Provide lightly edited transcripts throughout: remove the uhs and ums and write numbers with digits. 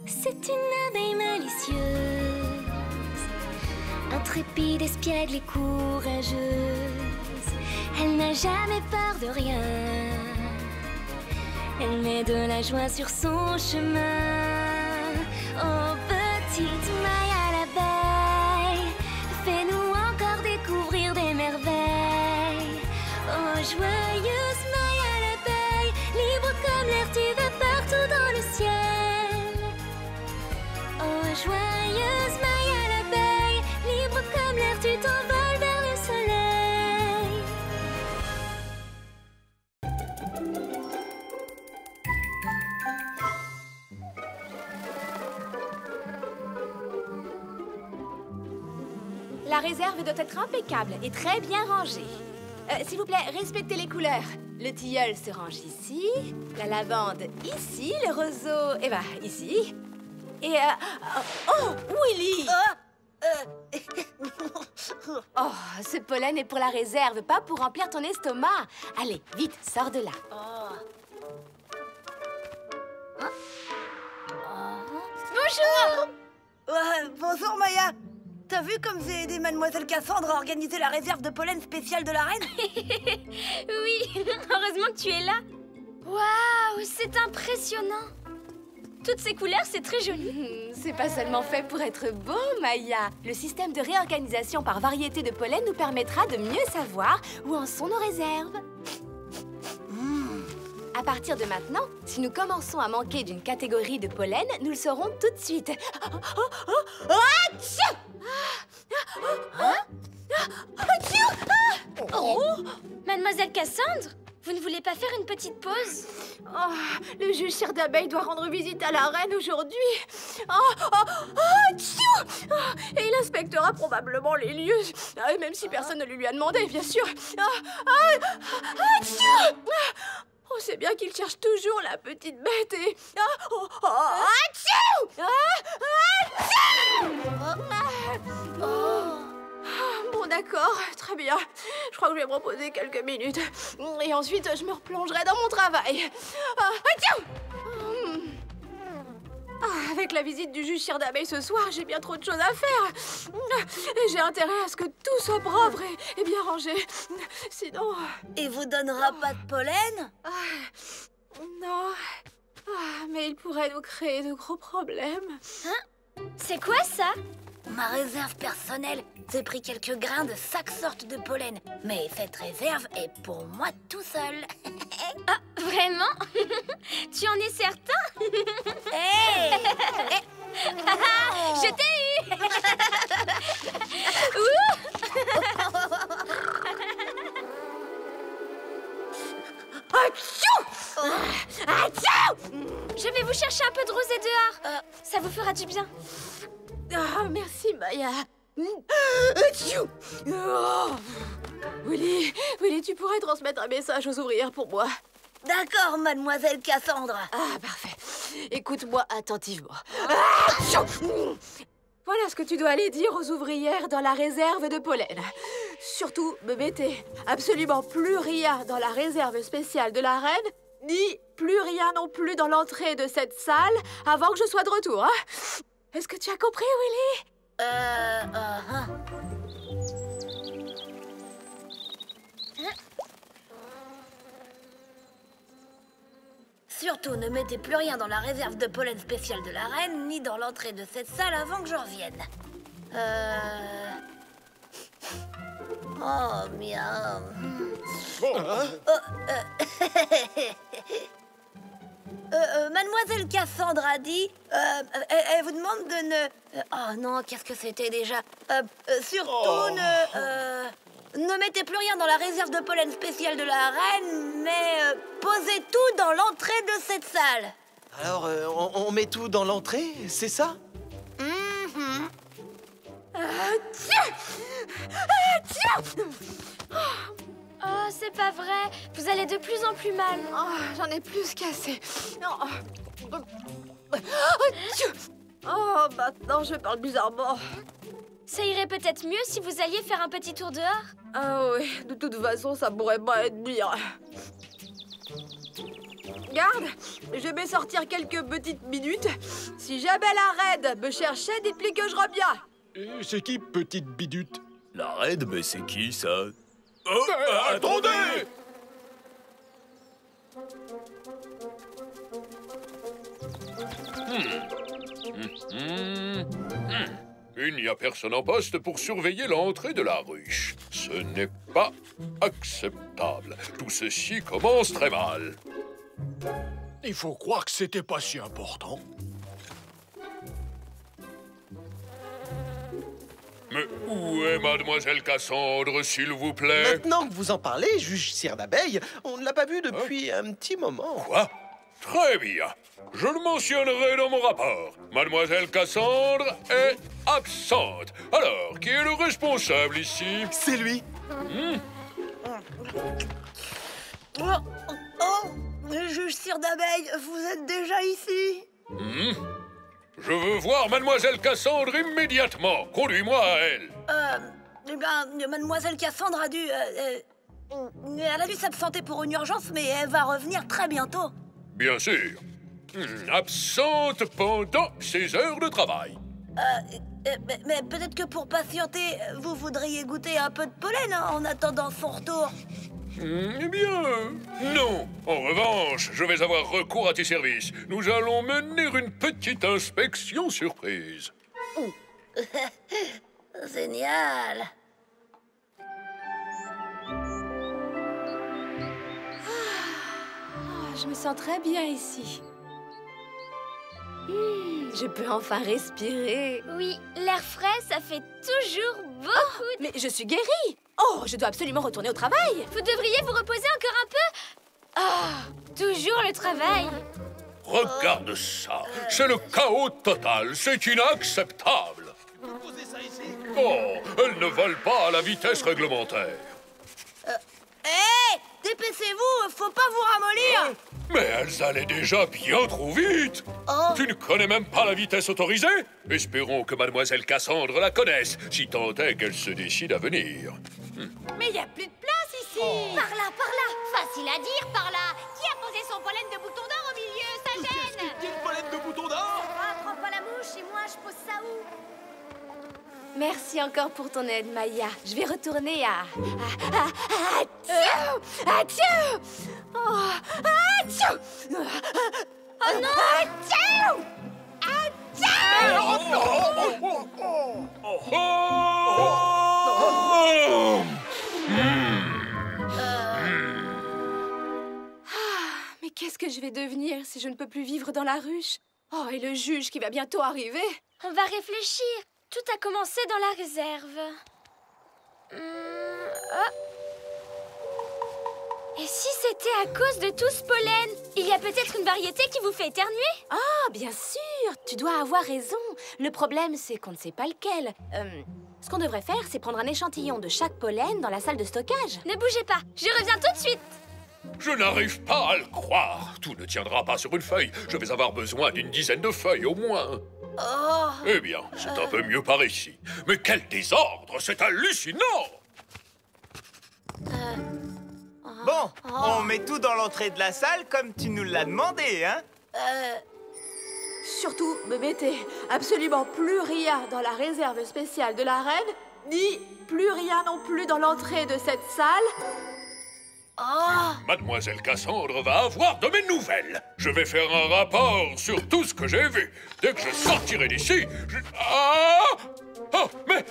C'est une abeille malicieuse, intrépide, espiègle et courageuse. Elle n'a jamais peur de rien. Elle met de la joie sur son chemin. Oh, petite maille à l'abeille, fais-nous encore découvrir des merveilles. Oh, joyeuse maille à l'abeille, libre comme l'air, tu vas partout dans le ciel. Oh, joyeuse maille à l'abeille, libre comme l'air, tu t'envoles vers le soleil. La réserve doit être impeccable et très bien rangée. S'il vous plaît, respectez les couleurs. Le tilleul se range ici, la lavande ici, le roseau, ici. Et oh, Willy! Oh, ce pollen est pour la réserve, pas pour remplir ton estomac. Allez, vite, sors de là. Bonjour! Bonjour Maya. T'as vu comme j'ai aidé Mademoiselle Cassandre à organiser la réserve de pollen spéciale de la reine? Oui, heureusement que tu es là. Waouh, c'est impressionnant. Toutes ces couleurs, c'est très joli. C'est pas seulement fait pour être beau, Maya. Le système de réorganisation par variété de pollen nous permettra de mieux savoir où en sont nos réserves. À partir de maintenant, si nous commençons à manquer d'une catégorie de pollen, nous le saurons tout de suite. Mademoiselle Cassandre, vous ne voulez pas faire une petite pause? Oh, le juge chair d'abeille doit rendre visite à la reine aujourd'hui. Et il inspectera probablement les lieux, même si personne ne le lui a demandé, bien sûr. On sait bien qu'il cherche toujours la petite bête et... Bon, d'accord, très bien. Je crois que je vais me reposer quelques minutes. Et ensuite, je me replongerai dans mon travail. Avec la visite du juge chair d'abeille ce soir, j'ai bien trop de choses à faire. Et j'ai intérêt à ce que tout soit propre et bien rangé. Sinon... Il vous donnera pas de pollen? Non. Mais il pourrait nous créer de gros problèmes. Hein? C'est quoi ça? Ma réserve personnelle, j'ai pris quelques grains de chaque sorte de pollen. Mais cette réserve est pour moi tout seul. Ah, vraiment? Tu en es certain? Hey! Je t'ai eu! Je vais vous chercher un peu de rosée dehors. Ça vous fera du bien. Merci, Maya. Willy, tu pourrais transmettre un message aux ouvrières pour moi. D'accord, Mademoiselle Cassandre. Ah, parfait. Écoute-moi attentivement. Voilà ce que tu dois aller dire aux ouvrières dans la réserve de pollen. Surtout, me mettez absolument plus rien dans la réserve spéciale de la reine, ni plus rien non plus dans l'entrée de cette salle avant que je sois de retour. Hein? Est-ce que tu as compris, Willy? Surtout, ne mettez plus rien dans la réserve de pollen spéciale de la reine, ni dans l'entrée de cette salle avant que je revienne. Oh, miam. Mademoiselle Cassandre a dit... elle vous demande de ne... oh non, qu'est-ce que c'était déjà? Surtout ne mettez plus rien dans la réserve de pollen spéciale de la reine, mais posez tout dans l'entrée de cette salle. Alors, on met tout dans l'entrée, c'est ça? Oh, c'est pas vrai. Vous allez de plus en plus mal. Oh, j'en ai plus qu'assez. Oh, maintenant je parle bizarrement. Ça irait peut-être mieux si vous alliez faire un petit tour dehors. Ah oui, de toute façon, ça pourrait pas être bien. Garde, je vais sortir quelques petites minutes. Si jamais la reine me cherchait, dites-lui que je reviens. Et c'est qui, petite bidute? La reine, mais c'est qui, ça? Oh, attendez! Il n'y a personne en poste pour surveiller l'entrée de la ruche. Ce n'est pas acceptable. Tout ceci commence très mal. Il faut croire que c'était pas si important. Mais où est Mademoiselle Cassandre, s'il vous plaît? Maintenant que vous en parlez, juge Cire d'Abeille, on ne l'a pas vue depuis un petit moment. Quoi? Très bien. Je le mentionnerai dans mon rapport. Mademoiselle Cassandre est absente. Alors, qui est le responsable ici? C'est lui. Oh, juge Cire d'Abeille, vous êtes déjà ici? Je veux voir Mademoiselle Cassandre immédiatement. Conduis-moi à elle. Eh bien, Mademoiselle Cassandre a dû... elle a dû s'absenter pour une urgence, mais elle va revenir très bientôt. Bien sûr. Absente pendant ses heures de travail. Mais peut-être que pour patienter, vous voudriez goûter un peu de pollen en attendant son retour. Eh bien, non. En revanche, je vais avoir recours à tes services. Nous allons mener une petite inspection surprise. Génial. Je me sens très bien ici. Je peux enfin respirer. Oui, l'air frais, ça fait toujours beaucoup. Mais je suis guérie. Oh, je dois absolument retourner au travail. Vous devriez vous reposer encore un peu. Toujours le travail. Regarde ça. C'est le chaos total. C'est inacceptable. Oh, elles ne volent pas à la vitesse réglementaire. Hé, dépêchez-vous, faut pas vous ramollir. Mais elles allaient déjà bien trop vite. Tu ne connais même pas la vitesse autorisée? Espérons que Mademoiselle Cassandre la connaisse, si tant est qu'elle se décide à venir. Mais il n'y a plus de place ici. Par là, par là. Facile à dire, par là. Qui a posé son pollen de bouton d'or au milieu? Ça gêne. Une palette de boutons d'or? Prends pas la mouche et moi, je pose ça où? Merci encore pour ton aide, Maya. Je vais retourner à... Oh non! Mais qu'est-ce que je vais devenir si je ne peux plus vivre dans la ruche? Oh, et le juge qui va bientôt arriver. On va réfléchir. Tout a commencé dans la réserve. Et si c'était à cause de tout ce pollen? Il y a peut-être une variété qui vous fait éternuer? Ah, bien sûr. Tu dois avoir raison. Le problème, c'est qu'on ne sait pas lequel. Ce qu'on devrait faire, c'est prendre un échantillon de chaque pollen dans la salle de stockage. Ne bougez pas, je reviens tout de suite. Je n'arrive pas à le croire. Tout ne tiendra pas sur une feuille. Je vais avoir besoin d'une dizaine de feuilles au moins. Eh bien, c'est un peu mieux par ici. Mais quel désordre! C'est hallucinant! Bon, on met tout dans l'entrée de la salle comme tu nous l'as demandé, hein? Surtout, me mettez absolument plus rien dans la réserve spéciale de la reine, ni plus rien non plus dans l'entrée de cette salle. Mademoiselle Cassandre va avoir de mes nouvelles. Je vais faire un rapport sur tout ce que j'ai vu. Dès que je sortirai d'ici, je... Oh, mais...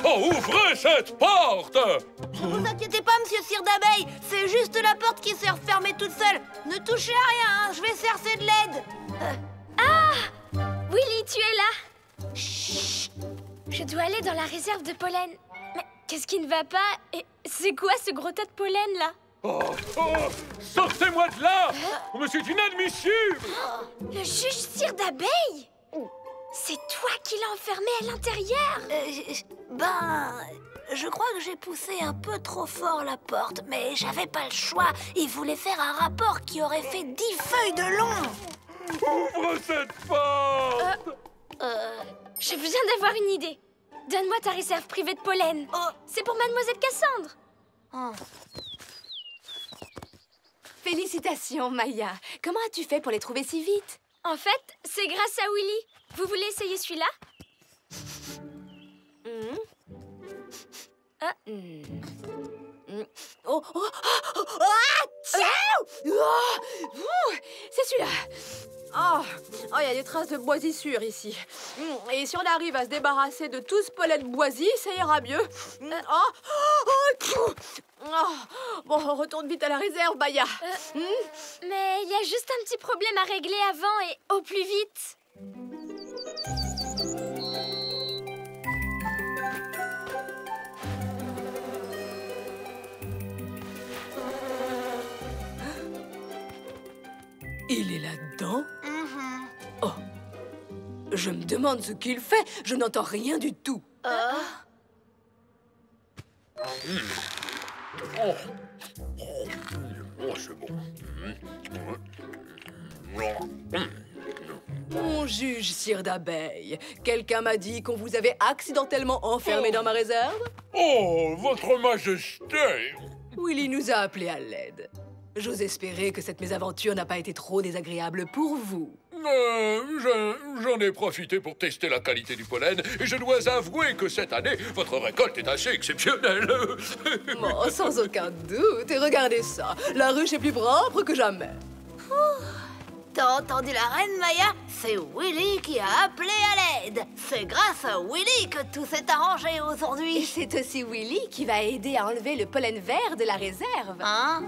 ouvrez cette porte! Ne vous inquiétez pas, monsieur Cire d'Abeille. C'est juste la porte qui s'est refermée toute seule. Ne touchez à rien, hein. Je vais chercher de l'aide. Willy, tu es là? Chut. Je dois aller dans la réserve de pollen. Mais qu'est-ce qui ne va pas? Et c'est quoi ce gros tas de pollen, là? Sortez-moi de là! Mais c'est inadmissible! Le juge Cire d'Abeille? C'est toi qui l'as enfermé à l'intérieur? Je crois que j'ai poussé un peu trop fort la porte, mais j'avais pas le choix. Il voulait faire un rapport qui aurait fait 10 feuilles de long. Ouvre cette porte! Je viens d'avoir une idée. Donne-moi ta réserve privée de pollen. C'est pour Mademoiselle Cassandre. Félicitations, Maya. Comment as-tu fait pour les trouver si vite? En fait, c'est grâce à Willy. Vous voulez essayer celui-là? Oh, oh, oh, ah, tiens! C'est celui-là. Oh, il y a des traces de moisissure ici. Et si on arrive à se débarrasser de tout ce pollen moisi, ça ira mieux. Bon, on retourne vite à la réserve, Maya. Mais il y a juste un petit problème à régler avant et au plus vite. Il est là-dedans? Oh, je me demande ce qu'il fait. Je n'entends rien du tout. Oh, c'est bon. Mon juge, cire d'abeille, quelqu'un m'a dit qu'on vous avait accidentellement enfermé dans ma réserve? Oh, votre majesté! Willy nous a appelés à l'aide. J'ose espérer que cette mésaventure n'a pas été trop désagréable pour vous. J'en ai profité pour tester la qualité du pollen et je dois avouer que cette année, votre récolte est assez exceptionnelle. Bon, sans aucun doute. Et regardez ça, la ruche est plus propre que jamais. T'as entendu la reine, Maya? C'est Willy qui a appelé à l'aide. C'est grâce à Willy que tout s'est arrangé Et aujourd'hui. c'est aussi Willy qui va aider à enlever le pollen vert de la réserve. Hein?